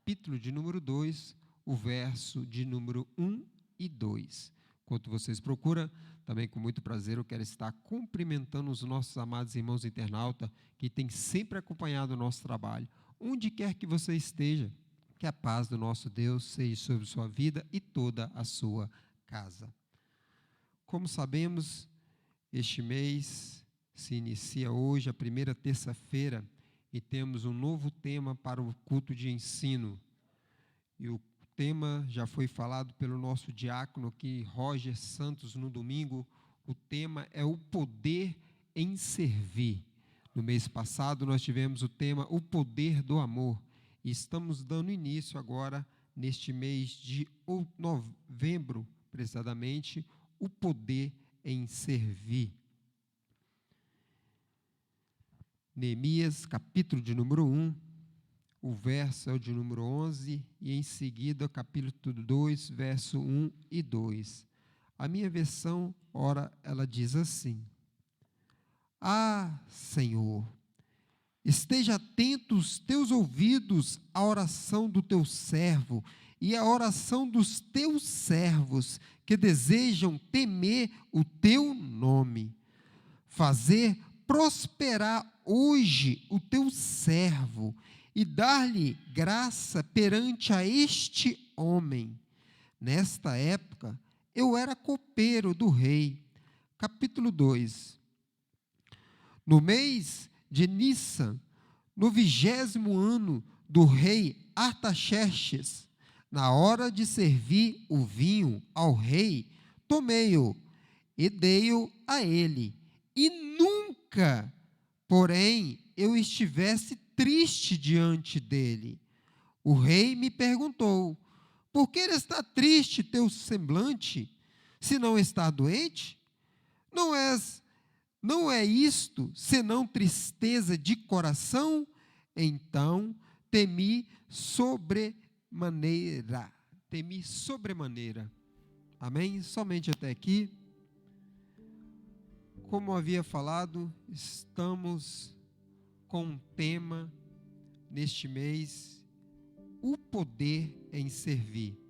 capítulo de número 2, o verso de número 1 e 2. Enquanto vocês procuram, também com muito prazer eu quero estar cumprimentando os nossos amados irmãos internautas que têm sempre acompanhado o nosso trabalho. Onde quer que você esteja, que a paz do nosso Deus seja sobre sua vida e toda a sua casa. Como sabemos, este mês se inicia hoje, a primeira terça-feira, e temos um novo tema para o culto de ensino. E o tema já foi falado pelo nosso diácono aqui, Roger Santos, no domingo. O tema é o poder em servir. No mês passado nós tivemos o tema o poder do amor. E estamos dando início agora, neste mês de novembro, precisamente, o poder em servir. Neemias, capítulo de número 1, o verso é o de número 11, e em seguida, capítulo 2, verso 1 e 2. A minha versão, ora, ela diz assim: Ah, Senhor, esteja atento os teus ouvidos à oração do teu servo e à oração dos teus servos que desejam temer o teu nome. Fazer prosperar hoje o teu servo e dar-lhe graça perante a este homem. Nesta época, eu era copeiro do rei. Capítulo 2. No mês de Nissan, no 20º ano do rei Artaxerxes, na hora de servir o vinho ao rei, tomei-o e dei-o a ele. E nunca, porém, eu estivesse triste diante dele. O rei me perguntou: por que está triste teu semblante, se não está doente? Não é isto, senão tristeza de coração? Então temi sobremaneira. Amém? Somente até aqui. Como havia falado, estamos com um tema neste mês, o poder em servir.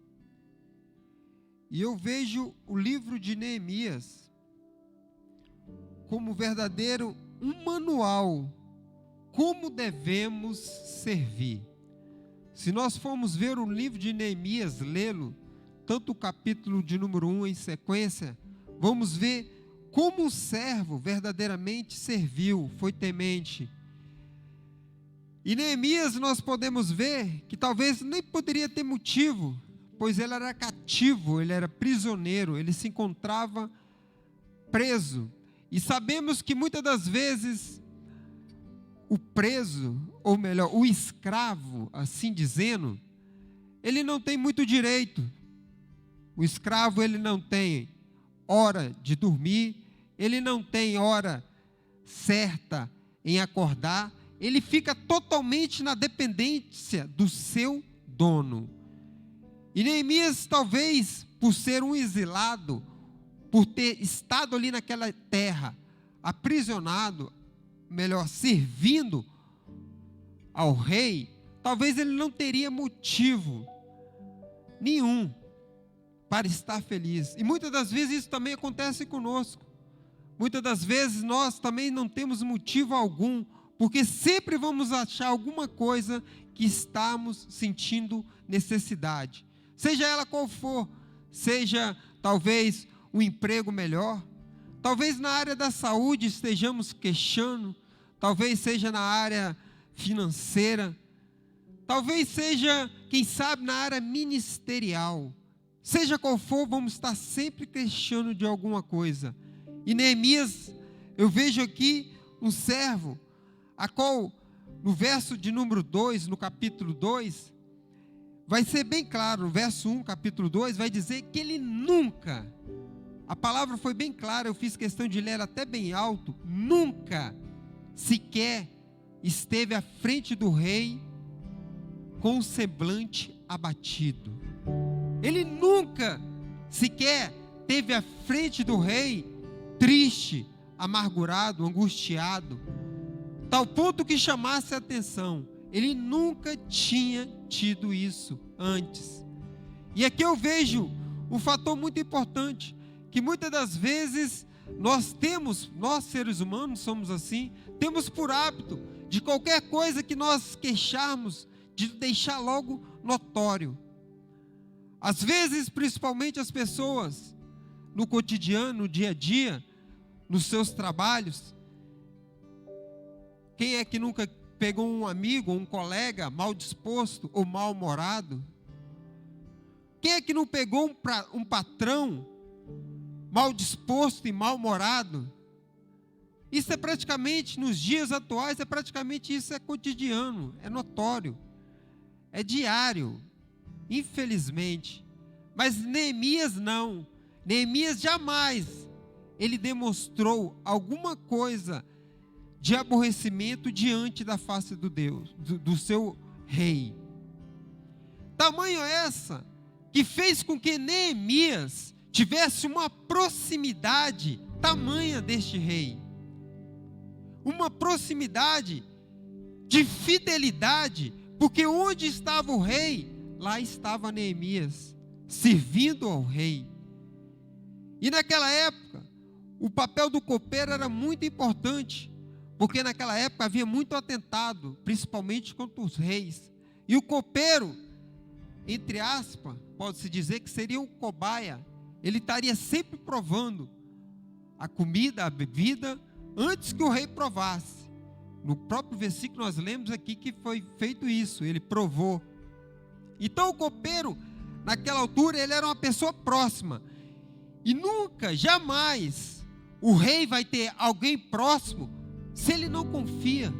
E eu vejo o livro de Neemias como verdadeiro um manual, como devemos servir. Se nós formos ver o livro de Neemias, lê-lo, tanto o capítulo de número 1 em sequência, vamos ver como o servo verdadeiramente serviu, foi temente. E Neemias nós podemos ver que talvez nem poderia ter motivo, pois ele era cativo, ele era prisioneiro, ele se encontrava preso. E sabemos que muitas das vezes o preso, ou melhor, o escravo, assim dizendo, ele não tem muito direito. O escravo, ele não tem hora de dormir, ele não tem hora certa em acordar, ele fica totalmente na dependência do seu dono. E Neemias, talvez, por ser um exilado, por ter estado ali naquela terra, aprisionado, melhor, servindo ao rei, talvez ele não teria motivo nenhum para estar feliz. E muitas das vezes isso também acontece conosco. Muitas das vezes nós também não temos motivo algum, porque sempre vamos achar alguma coisa que estamos sentindo necessidade. Seja ela qual for, seja talvez um emprego melhor, talvez na área da saúde estejamos queixando, talvez seja na área financeira, talvez seja, quem sabe, na área ministerial. Seja qual for, vamos estar sempre queixando de alguma coisa. E Neemias, eu vejo aqui um servo, a qual, no verso de número 2, no capítulo 2, vai ser bem claro, no verso 1, capítulo 2, vai dizer que ele nunca, a palavra foi bem clara, eu fiz questão de ler até bem alto, nunca sequer esteve à frente do rei com o semblante abatido. Ele nunca sequer esteve à frente do rei triste, amargurado, angustiado, tal ponto que chamasse a atenção. Ele nunca tinha tido isso antes. E aqui eu vejo um fator muito importante, que muitas das vezes nós seres humanos somos assim, temos por hábito de qualquer coisa que nós queixarmos, de deixar logo notório. Às vezes, principalmente as pessoas, no cotidiano, no dia a dia, nos seus trabalhos, quem é que nunca pegou um amigo, um colega mal disposto ou mal-humorado? Quem é que não pegou um patrão mal disposto e mal-humorado? Isso é praticamente, nos dias atuais, isso é cotidiano, é notório, é diário, infelizmente. Mas Neemias não. Neemias jamais, ele demonstrou alguma coisa de aborrecimento diante da face do seu rei. Tamanho essa, que fez com que Neemias tivesse uma proximidade tamanha deste rei. Uma proximidade de fidelidade, porque onde estava o rei, lá estava Neemias, servindo ao rei. E naquela época, o papel do copeiro era muito importante, porque naquela época havia muito atentado, principalmente contra os reis. E o copeiro, entre aspas, pode-se dizer que seria um cobaia. Ele estaria sempre provando a comida, a bebida, antes que o rei provasse. No próprio versículo nós lemos aqui que foi feito isso, ele provou. Então o copeiro, naquela altura, ele era uma pessoa próxima. E nunca, jamais, o rei vai ter alguém próximo se ele não confia.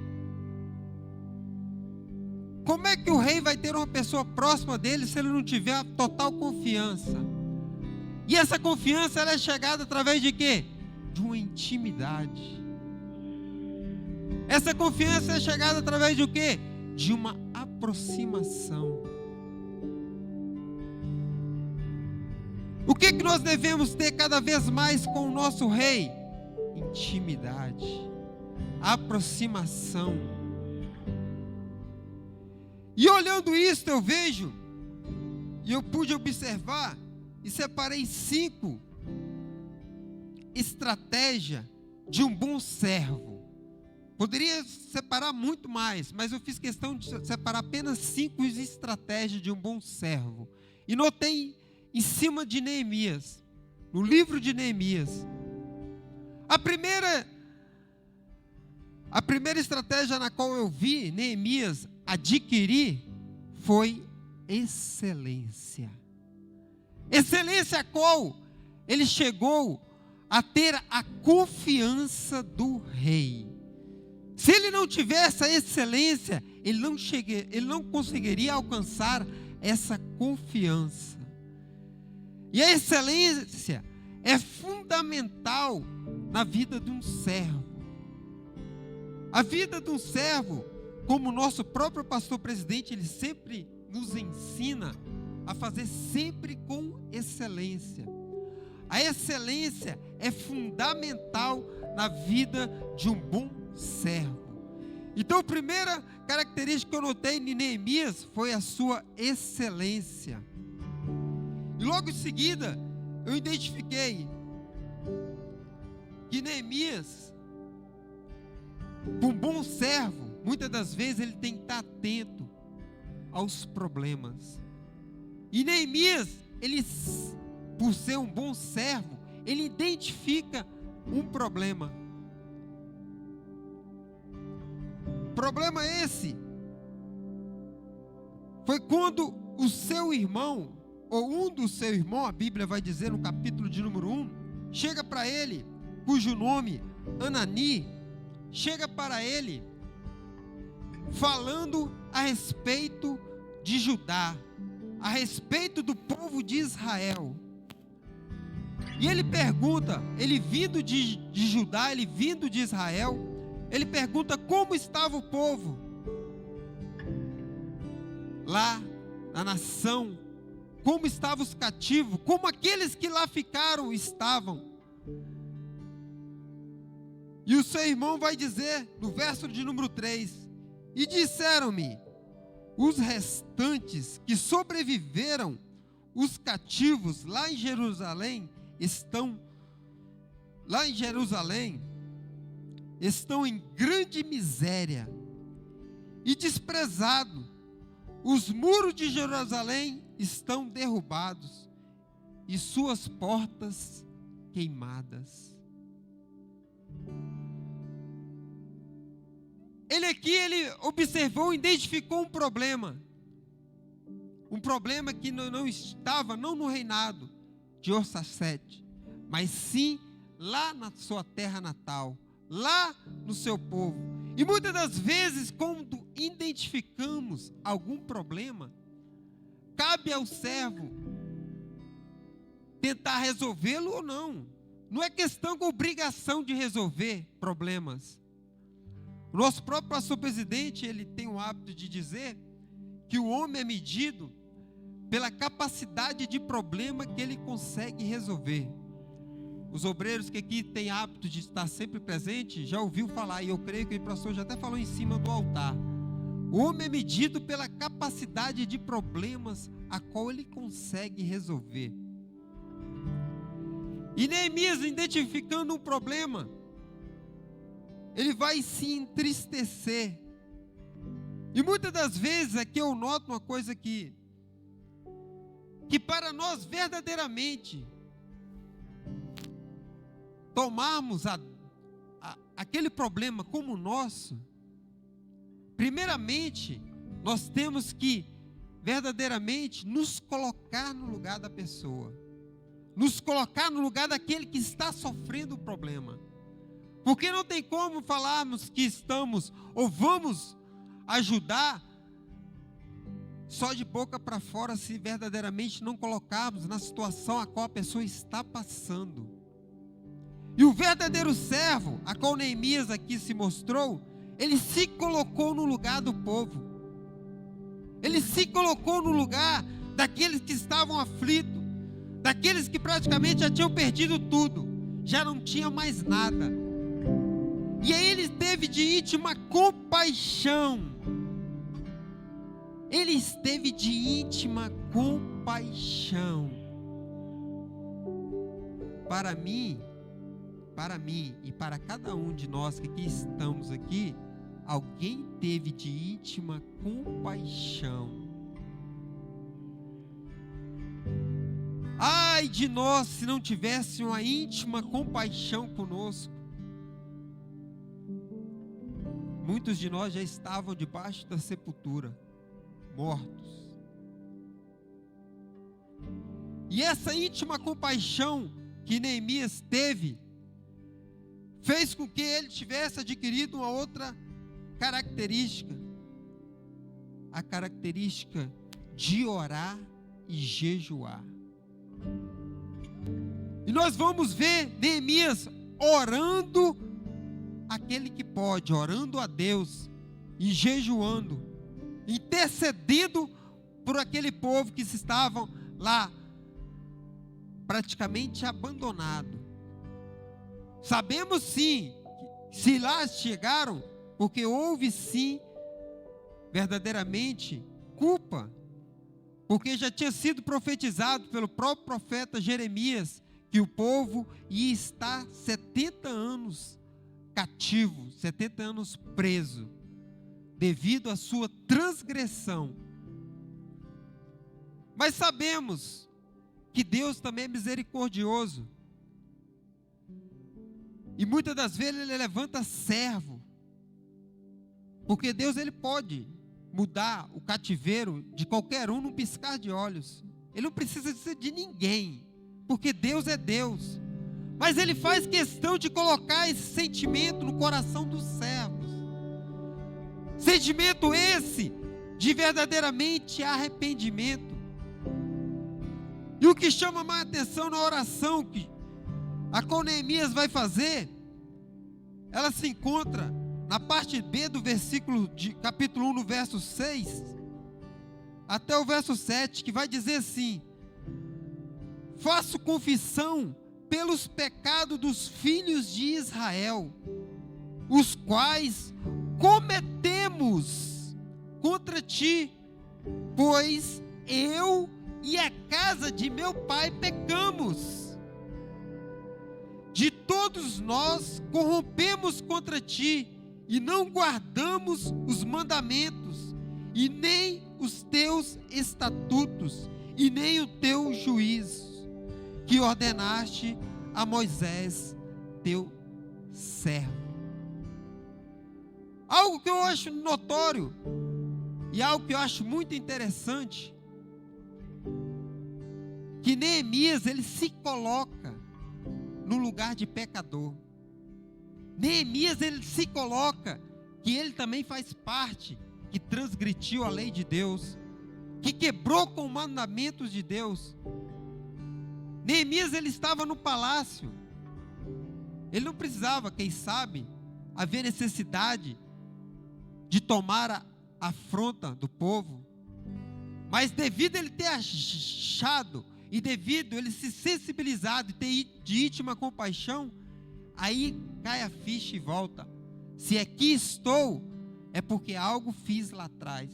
Como é que o rei vai ter uma pessoa próxima dele se ele não tiver a total confiança? E essa confiança, ela é chegada através de quê? De uma intimidade. Essa confiança é chegada através de quê? De uma aproximação. O que nós devemos ter cada vez mais com o nosso rei? Intimidade, aproximação. E olhando isso, eu vejo, e eu pude observar, e separei 5 estratégias de um bom servo. Poderia separar muito mais, mas eu fiz questão de separar apenas 5 estratégias de um bom servo. E notei em cima de Neemias, no livro de Neemias. A primeira estratégia na qual eu vi Neemias adquirir foi excelência. Excelência a qual ele chegou a ter a confiança do rei. Se ele não tivesse a excelência, ele não conseguiria alcançar essa confiança. E a excelência é fundamental na vida de um servo. A vida de um servo, como o nosso próprio pastor presidente, ele sempre nos ensina a fazer sempre com excelência. A excelência é fundamental na vida de um bom servo. Então, a primeira característica que eu notei em Neemias foi a sua excelência. E logo em seguida, eu identifiquei que Neemias, um bom servo, muitas das vezes ele tem que estar atento aos problemas. E Neemias, ele, por ser um bom servo, ele identifica um problema. Problema esse foi quando o seu irmão, ou um dos seus irmãos, a Bíblia vai dizer no capítulo de número 1, chega para ele, cujo nome Anani, chega para ele falando a respeito de Judá, a respeito do povo de Israel. E ele pergunta, ele vindo de Judá, ele vindo de Israel, ele pergunta como estava o povo lá na nação, como estavam os cativos, como aqueles que lá ficaram estavam. E o seu irmão vai dizer no verso de número 3: e disseram-me, os restantes que sobreviveram, os cativos lá em Jerusalém, estão em grande miséria e desprezado. Os muros de Jerusalém estão derrubados e suas portas queimadas. Ele observou, identificou um problema que não estava não no reinado de Jossafete, mas sim lá na sua terra natal, lá no seu povo. E muitas das vezes, quando identificamos algum problema, cabe ao servo tentar resolvê-lo ou não. Não é questão de obrigação de resolver problemas. O nosso próprio pastor presidente, ele tem o hábito de dizer que o homem é medido pela capacidade de problema que ele consegue resolver. Os obreiros que aqui têm hábito de estar sempre presente, já ouviu falar, e eu creio que o pastor já até falou em cima do altar. O homem é medido pela capacidade de problemas a qual ele consegue resolver. E Neemias, identificando um problema, ele vai se entristecer. E muitas das vezes aqui eu noto uma coisa que para nós verdadeiramente tomarmos aquele problema como nosso, primeiramente nós temos que verdadeiramente nos colocar no lugar da pessoa, nos colocar no lugar daquele que está sofrendo o problema. Porque não tem como falarmos que estamos ou vamos ajudar só de boca para fora, se verdadeiramente não colocarmos na situação a qual a pessoa está passando. E o verdadeiro servo, a qual Neemias aqui se mostrou, ele se colocou no lugar do povo. Ele se colocou no lugar daqueles que estavam aflitos, daqueles que praticamente já tinham perdido tudo, já não tinha mais nada. E aí ele teve de íntima compaixão. Ele esteve de íntima compaixão. Para mim e para cada um de nós que aqui estamos aqui, alguém teve de íntima compaixão. Ai de nós se não tivesse uma íntima compaixão conosco. Muitos de nós já estavam debaixo da sepultura, mortos. E essa íntima compaixão que Neemias teve, fez com que ele tivesse adquirido uma outra característica, a característica de orar e jejuar. E nós vamos ver Neemias orando aquele que pode, orando a Deus e jejuando, intercedendo por aquele povo que estavam lá praticamente abandonado. Sabemos sim, se lá chegaram, porque houve sim, verdadeiramente, culpa, porque já tinha sido profetizado pelo próprio profeta Jeremias, que o povo ia estar 70 anos cativo, 70 anos preso, devido à sua transgressão. Mas sabemos que Deus também é misericordioso, e muitas das vezes Ele levanta servo, porque Deus Ele pode mudar o cativeiro de qualquer um num piscar de olhos. Ele não precisa de ninguém, porque Deus é Deus. Mas Ele faz questão de colocar esse sentimento no coração dos servos. Sentimento esse de verdadeiramente arrependimento. E o que chama mais atenção na oração que a qual Neemias vai fazer, ela se encontra na parte B do versículo de capítulo 1, no verso 6 até o verso 7, que vai dizer assim: faço confissão pelos pecados dos filhos de Israel, os quais cometemos contra ti pois eu e a casa de meu pai pecamos. De todos nós corrompemos contra ti, e não guardamos os mandamentos, e nem os teus estatutos, e nem o teu juízo, que ordenaste a Moisés, teu servo. Algo que eu acho notório, e algo que eu acho muito interessante, que Neemias, ele se coloca no lugar de pecador. Neemias, ele se coloca que ele também faz parte, que transgrediu a lei de Deus, que quebrou com os mandamentos de Deus. Neemias, ele estava no palácio, ele não precisava, quem sabe, haver necessidade de tomar a afronta do povo, mas devido a ele ter achado, e devido a ele se sensibilizado e ter de íntima compaixão, aí cai a ficha e volta. Se aqui estou, é porque algo fiz lá atrás.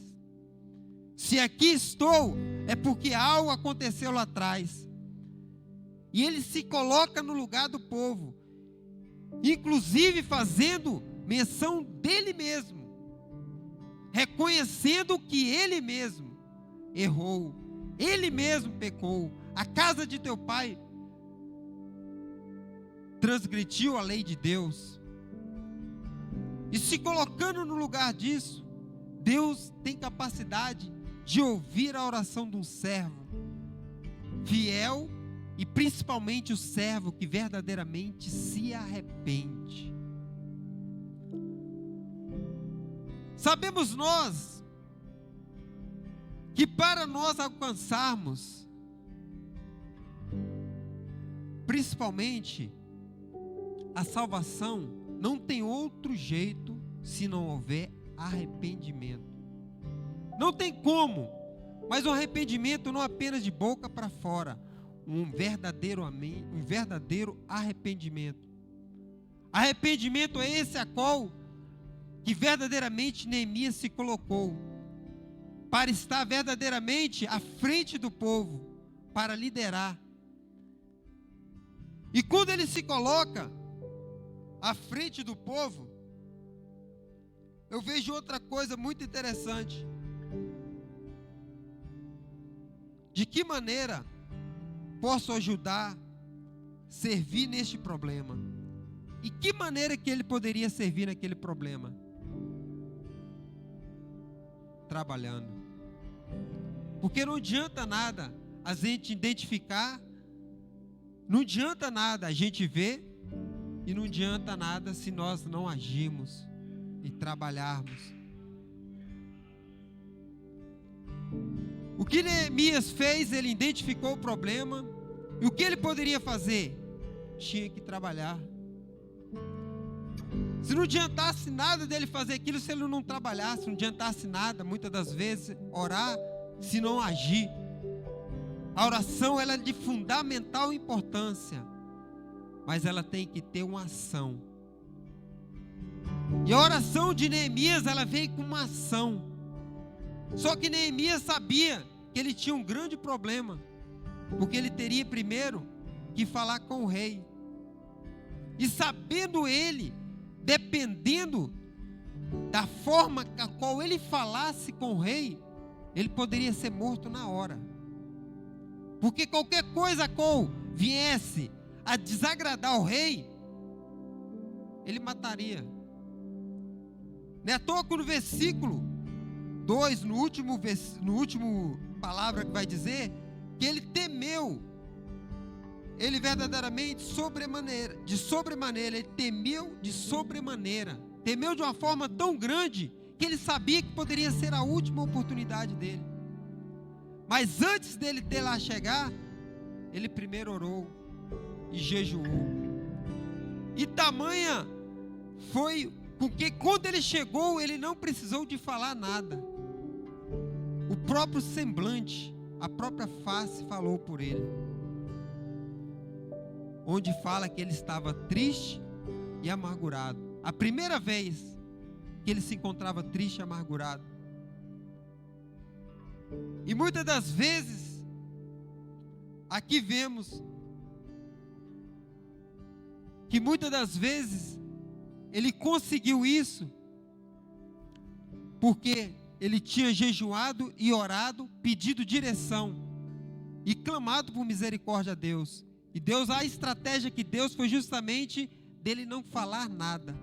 Se aqui estou, é porque algo aconteceu lá atrás. E ele se coloca no lugar do povo, inclusive fazendo menção dele mesmo, reconhecendo que ele mesmo errou, ele mesmo pecou. A casa de teu pai transgrediu a lei de Deus. E se colocando no lugar disso, Deus tem capacidade de ouvir a oração de um servo fiel, e principalmente o servo que verdadeiramente se arrepende. Sabemos nós que para nós alcançarmos, principalmente a salvação, não tem outro jeito se não houver arrependimento. Não tem como, mas um arrependimento não apenas de boca para fora, um verdadeiro arrependimento. Arrependimento é esse a qual que verdadeiramente Neemias se colocou, para estar verdadeiramente à frente do povo, para liderar. E quando ele se coloca à frente do povo, eu vejo outra coisa muito interessante. De que maneira posso ajudar, servir neste problema? E que maneira que ele poderia servir naquele problema? Trabalhando. Porque não adianta nada a gente identificar, não adianta nada a gente ver, e não adianta nada se nós não agirmos e trabalharmos. O que Neemias fez, ele identificou o problema, e o que ele poderia fazer? Tinha que trabalhar. Se não adiantasse nada dele fazer aquilo, se ele não trabalhasse, não adiantasse nada, muitas das vezes, orar, se não agir. A oração, ela é de fundamental importância, mas ela tem que ter uma ação. E a oração de Neemias, ela veio com uma ação. Só que Neemias sabia que ele tinha um grande problema, porque ele teria primeiro que falar com o rei. E sabendo ele, dependendo da forma a qual ele falasse com o rei, ele poderia ser morto na hora. Porque qualquer coisa a qual viesse a desagradar o rei, ele mataria. Não é à toa que no versículo 2, no último palavra que vai dizer, que ele temeu, ele verdadeiramente de sobremaneira, ele temeu de sobremaneira, temeu de uma forma tão grande, que ele sabia que poderia ser a última oportunidade dele. Mas antes dele ter lá chegar, ele primeiro orou e jejuou. E tamanha foi, porque quando ele chegou, ele não precisou de falar nada. O próprio semblante, a própria face falou por ele. Onde fala que ele estava triste e amargurado. A primeira vez que ele se encontrava triste e amargurado. E muitas das vezes, aqui vemos que muitas das vezes ele conseguiu isso porque ele tinha jejuado e orado, pedido direção e clamado por misericórdia a Deus. E Deus, a estratégia que Deus foi justamente dele não falar nada.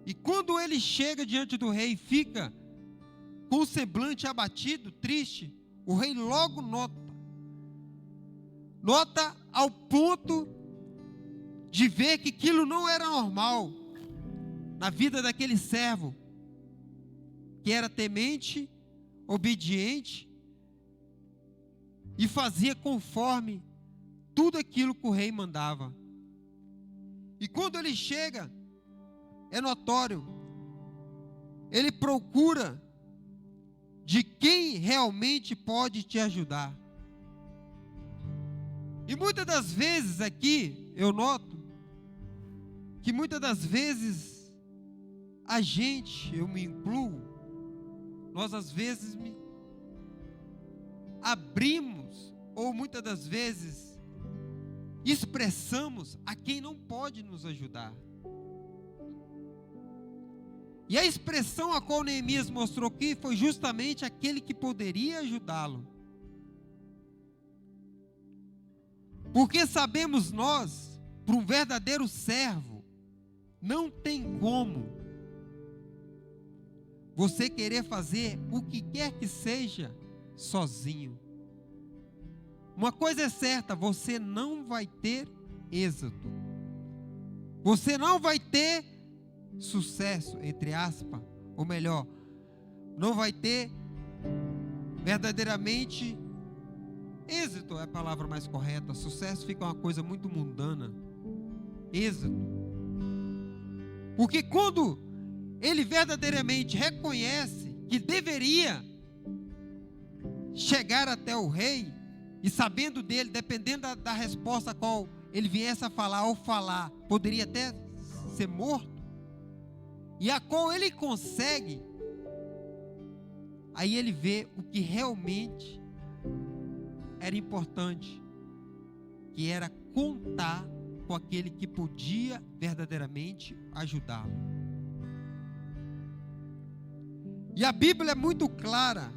E quando ele chega diante do rei, fica com o semblante abatido, triste, o rei logo nota ao ponto de ver que aquilo não era normal na vida daquele servo, que era temente, obediente e fazia conforme tudo aquilo que o rei mandava. E quando ele chega, é notório, ele procura de quem realmente pode te ajudar. E muitas das vezes aqui, eu noto, que muitas das vezes, a gente, eu me incluo, nós às vezes abrimos, ou muitas das vezes, expressamos a quem não pode nos ajudar. E a expressão a qual Neemias mostrou aqui foi justamente aquele que poderia ajudá-lo. Porque sabemos nós, para um verdadeiro servo, não tem como você querer fazer o que quer que seja sozinho. Uma coisa é certa, você não vai ter êxito. Você não vai ter sucesso, entre aspas, ou melhor, não vai ter verdadeiramente êxito, é a palavra mais correta. Sucesso fica uma coisa muito mundana. Êxito. Porque quando ele verdadeiramente reconhece que deveria chegar até o rei, e sabendo dele, dependendo da resposta a qual ele viesse a falar, ou falar, poderia até ser morto, e a qual ele consegue, aí ele vê o que realmente era importante, que era contar com aquele que podia verdadeiramente ajudá-lo. E a Bíblia é muito clara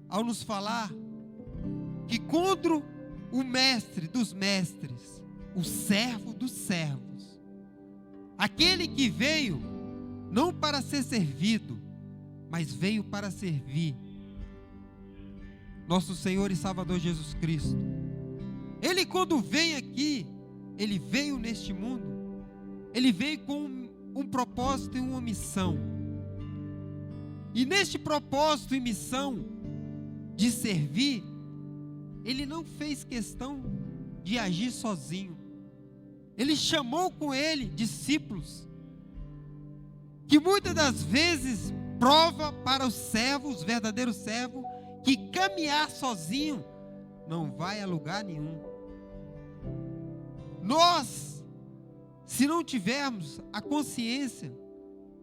ao nos falar que contra o mestre dos mestres, o servo dos servos, aquele que veio não para ser servido, mas veio para servir, nosso Senhor e Salvador Jesus Cristo. Ele, quando vem aqui, ele veio neste mundo, ele veio com um propósito e uma missão. E neste propósito e missão de servir, ele não fez questão de agir sozinho. Ele chamou com ele discípulos, que muitas das vezes prova para os servos, os verdadeiros servos, que caminhar sozinho não vai a lugar nenhum. Nós, se não tivermos a consciência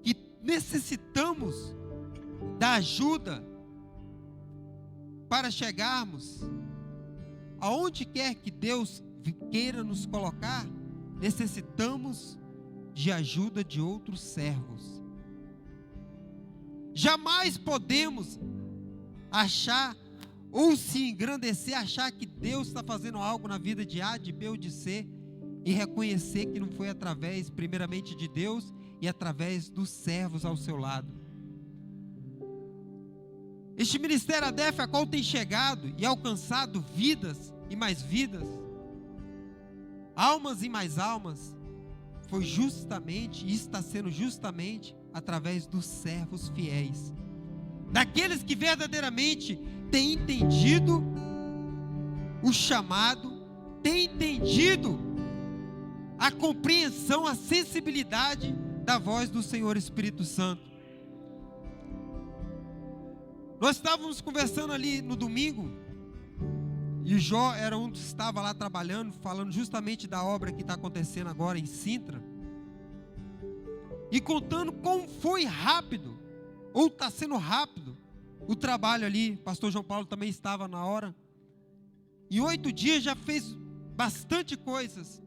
que necessitamos da ajuda para chegarmos aonde quer que Deus queira nos colocar, necessitamos de ajuda de outros servos. Jamais podemos achar ou se engrandecer, achar que Deus está fazendo algo na vida de A, de B ou de C, e reconhecer que não foi através, primeiramente, de Deus e através dos servos ao seu lado. Este ministério ADEF, a qual tem chegado e alcançado vidas e mais vidas, almas e mais almas, foi justamente e está sendo justamente através dos servos fiéis, daqueles que verdadeiramente têm entendido o chamado, têm entendido a compreensão, a sensibilidade da voz do Senhor Espírito Santo. Nós estávamos conversando ali no domingo, e o Jó era um que estava lá trabalhando, falando justamente da obra que está acontecendo agora em Sintra, e contando como foi rápido, ou está sendo rápido, o trabalho ali, o pastor João Paulo também estava na hora. Em 8 dias já fez bastante coisas.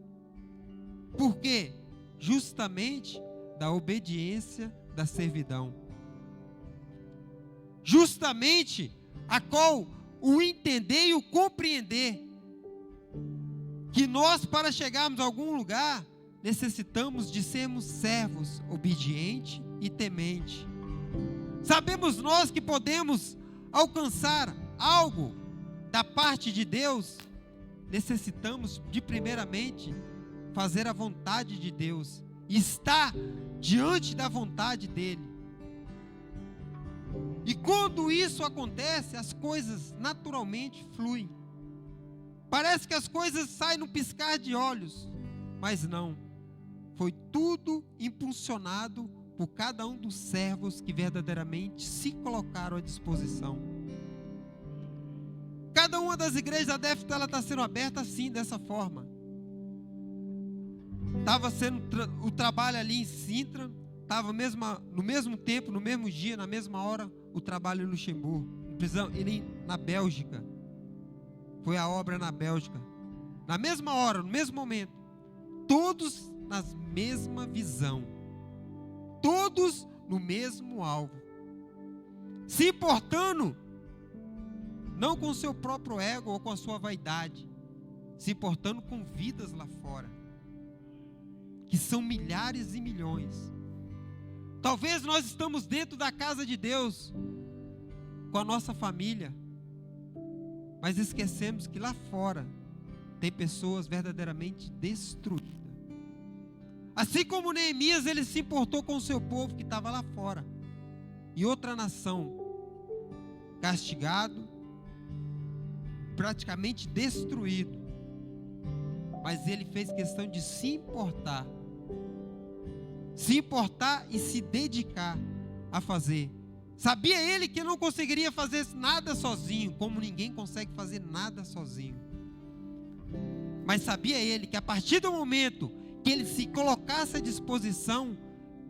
Por quê? Justamente da obediência, da servidão. Justamente a qual o entender e o compreender que nós, para chegarmos a algum lugar, necessitamos de sermos servos obedientes e tementes. Sabemos nós que podemos alcançar algo da parte de Deus, necessitamos de primeiramente fazer a vontade de Deus, estar diante da vontade dele. E quando isso acontece, as coisas naturalmente fluem. Parece que as coisas saem no piscar de olhos, mas não. Foi tudo impulsionado por cada um dos servos que verdadeiramente se colocaram à disposição. Cada uma das igrejas da DEFTA, ela está sendo aberta assim, dessa forma. Estava sendo o trabalho ali em Sintra, estava no mesmo tempo, no mesmo dia, na mesma hora, o trabalho em Luxemburgo, na Bélgica. Foi a obra na Bélgica. Na mesma hora, no mesmo momento, todos na mesma visão, todos no mesmo alvo, se importando não com o seu próprio ego ou com a sua vaidade, se importando com vidas lá fora, que são milhares e milhões. Talvez nós estamos dentro da casa de Deus, com a nossa família, mas esquecemos que lá fora tem pessoas verdadeiramente destruídas. Assim como Neemias, ele se importou com o seu povo que estava lá fora, e outra nação, castigado, praticamente destruído, mas ele fez questão de se importar e se dedicar a fazer. Sabia ele que não conseguiria fazer nada sozinho, como ninguém consegue fazer nada sozinho. Mas sabia ele que a partir do momento que ele se colocasse à disposição,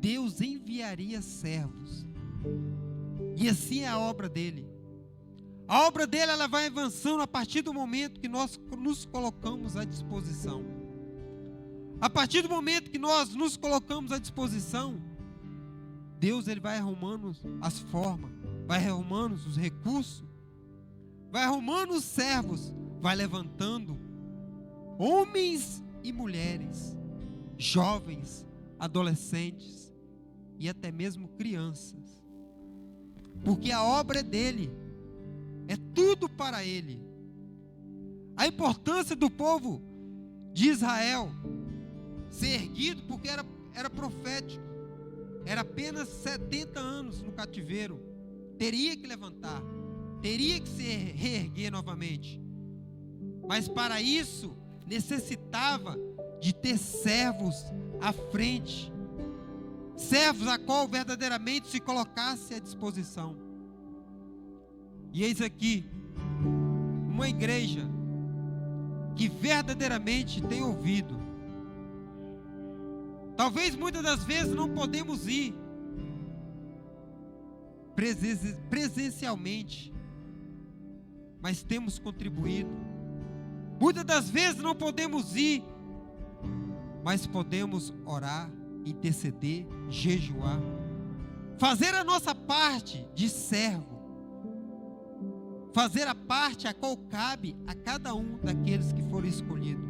Deus enviaria servos. E assim é a obra dele. A obra dele, ela vai avançando a partir do momento que nós nos colocamos à disposição. A partir do momento que nós nos colocamos à disposição, Deus, ele vai arrumando as formas, vai arrumando os recursos, vai arrumando os servos, vai levantando homens e mulheres, jovens, adolescentes e até mesmo crianças, porque a obra é dele, é tudo para ele. A importância do povo de Israel ser erguido, porque era profético, era apenas 70 anos no cativeiro, teria que levantar, teria que se reerguer novamente, mas para isso necessitava de ter servos à frente, servos a qual verdadeiramente se colocasse à disposição. E eis aqui uma igreja que verdadeiramente tem ouvido. Talvez muitas das vezes não podemos ir presencialmente, mas temos contribuído. Muitas das vezes não podemos ir, mas podemos orar, interceder, jejuar, fazer a nossa parte de servo, fazer a parte a qual cabe a cada um daqueles que foram escolhidos,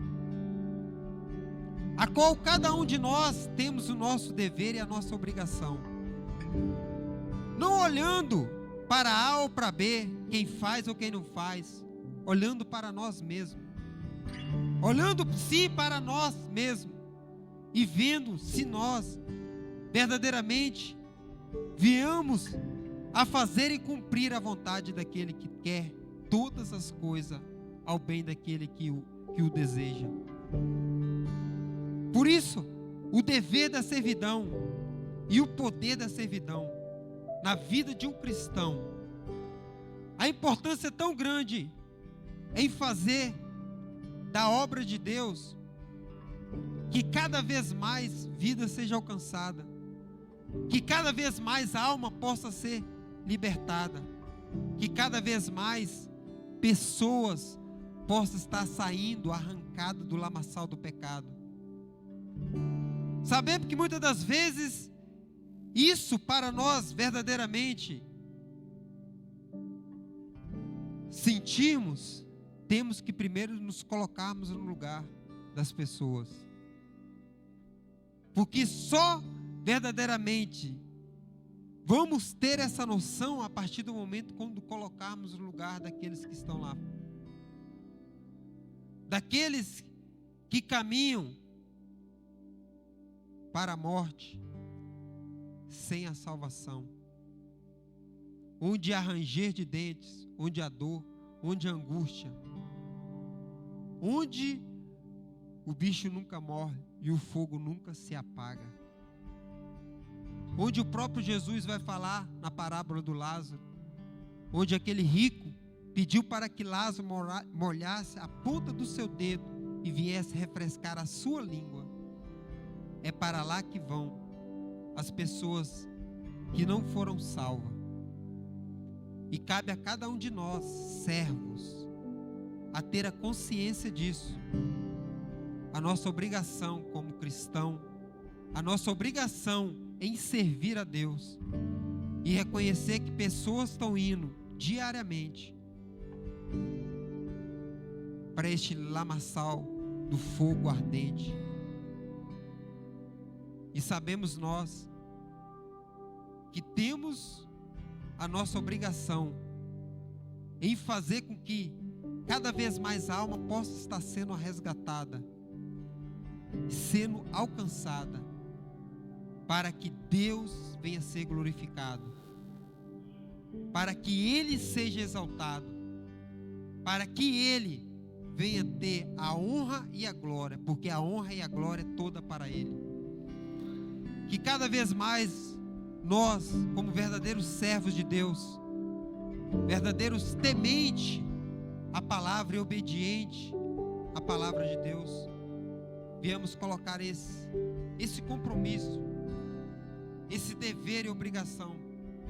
a qual cada um de nós temos o nosso dever e a nossa obrigação, não olhando para A ou para B, quem faz ou quem não faz, olhando para nós mesmos, olhando sim para nós mesmos e vendo se nós verdadeiramente viemos a fazer e cumprir a vontade daquele que quer todas as coisas ao bem daquele que o deseja. Por isso, o dever da servidão e o poder da servidão na vida de um cristão, a importância tão grande em fazer da obra de Deus que cada vez mais vida seja alcançada, que cada vez mais alma possa ser libertada, que cada vez mais pessoas possam estar saindo arrancadas do lamaçal do pecado. Sabemos que muitas das vezes isso para nós verdadeiramente sentirmos, temos que primeiro nos colocarmos no lugar das pessoas. Porque só verdadeiramente vamos ter essa noção a partir do momento quando colocarmos no lugar daqueles que estão lá. Daqueles que caminham para a morte sem a salvação. Onde há ranger de dentes, onde há dor, onde há angústia. Onde o bicho nunca morre e o fogo nunca se apaga. Onde o próprio Jesus vai falar na parábola do Lázaro, onde aquele rico pediu para que Lázaro molhasse a ponta do seu dedo e viesse refrescar a sua língua. É para lá que vão as pessoas que não foram salvas. E cabe a cada um de nós, servos, a ter a consciência disso. A nossa obrigação como cristão, a nossa obrigação em servir a Deus e reconhecer que pessoas estão indo diariamente para este lamaçal do fogo ardente. E sabemos nós que temos a nossa obrigação em fazer com que cada vez mais a alma possa estar sendo resgatada, sendo alcançada, para que Deus venha ser glorificado, para que Ele seja exaltado, para que Ele venha ter a honra e a glória, porque a honra e a glória é toda para Ele. Que cada vez mais nós, como verdadeiros servos de Deus, verdadeiros tementes à palavra e obediente à palavra de Deus, viemos colocar esse compromisso, esse dever e obrigação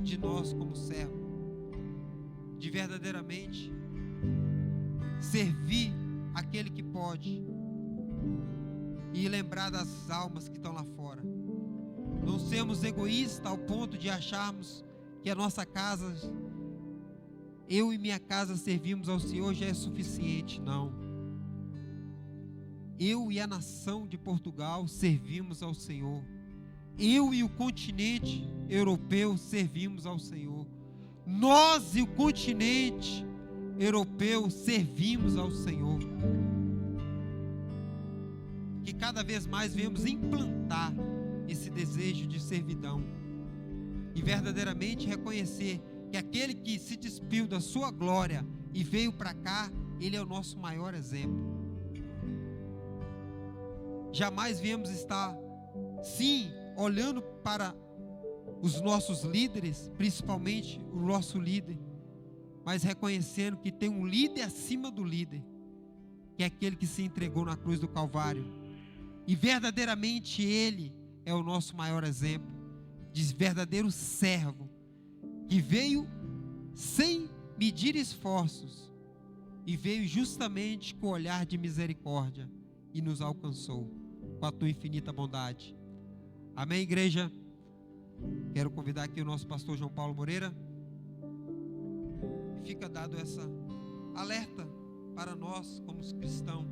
de nós como servos, de verdadeiramente servir aquele que pode e lembrar das almas que estão lá fora. Não sermos egoístas ao ponto de acharmos que a nossa casa, eu e minha casa servimos ao Senhor, já é suficiente. Não. Eu e a nação de Portugal servimos ao Senhor. Eu e o continente europeu servimos ao Senhor. Nós e o continente europeu servimos ao Senhor. Que cada vez mais venhamos implantar esse desejo de servidão e verdadeiramente reconhecer que aquele que se despiu da sua glória e veio para cá, ele é o nosso maior exemplo. Jamais viemos estar, sim, olhando para os nossos líderes, principalmente o nosso líder, mas reconhecendo que tem um líder acima do líder, que é aquele que se entregou na cruz do Calvário, e verdadeiramente ele é o nosso maior exemplo de verdadeiro servo, que veio sem medir esforços e veio justamente com o olhar de misericórdia e nos alcançou com a tua infinita bondade. Amém, igreja? Quero convidar aqui o nosso pastor João Paulo Moreira. Fica dado essa alerta para nós como cristãos,